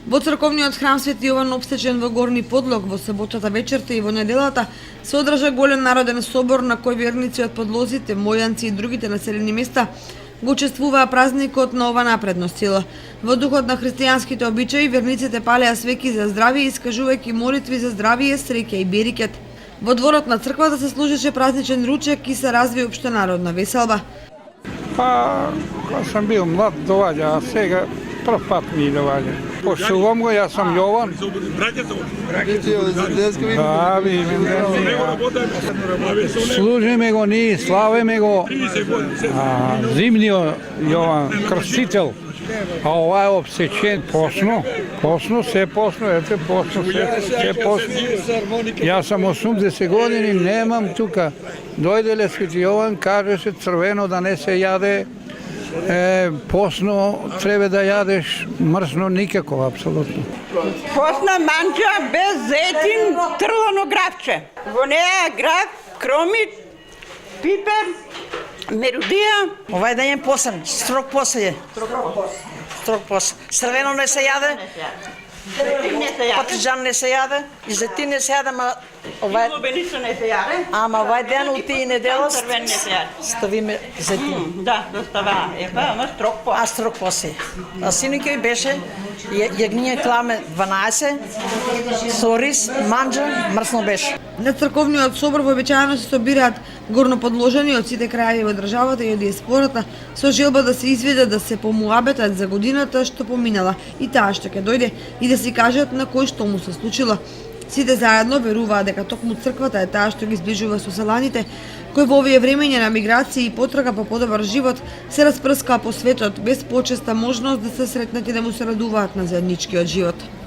Во црковниот храм Свети Јован Обстечен во Горни Подлог во саботата вечерта и во неделата се одржа голем народен собор на кој верници од Подлозите, Мојанци и другите населени места го учествуваа празникот на ова напредно село. Во духот на христијанските обичаи верниците палеа свеќи за здравие, искажувајќи молитви за здравие, среќа и берикет. Во дворот на црквата се служеше празничен ручек и се разви општенародна веселба. Па, кога сам бил млад доваѓа, а сега прв пат ми доваѓа. Почувам го, јас сам Јован. Да, служиме го ние, славиме го зимниот Јован, крстител. А ова е обсечен посно, се посно, ете посно, се посно. Јас сам 80 години, немам тука. Дојделе Свети Јован, кажеше црвено да не се јаде, посно треба да јадеш, мрсно никако, апсолутно. Посна манџа без зетин, трлано гравче. Во неја грав, кромит, пипер, мерудија. Ова е ден посен, строг посе е. Строг посе. Црвено не се јаде, патиџан не се јаде, и зетин не се јаде, ама ова е... Лубеница не се јаде. Ама ова е ден ути и недела, Црвен не се јаде. ставиме зетин. Да, достава. Ама строг посе. А строг посе. А синоќа беше, јагниње кламе 12, со рис, манџа, мрсно беше. На црковниот собор вообичаено се собираат горноподложени од сите крајеви во државата и од диаспората со желба да се изведе да се помуабетат за годината што поминала и таа што ќе дојде и да си кажат на кој што му се случило. Сите заедно веруваат дека токму црквата е таа што ги зближува со селаните, кои во овие времења на миграција и потрага по подобар живот се распрскаа по светот без почеста можност да се сретнат и да му се радуваат на заедничкиот живот.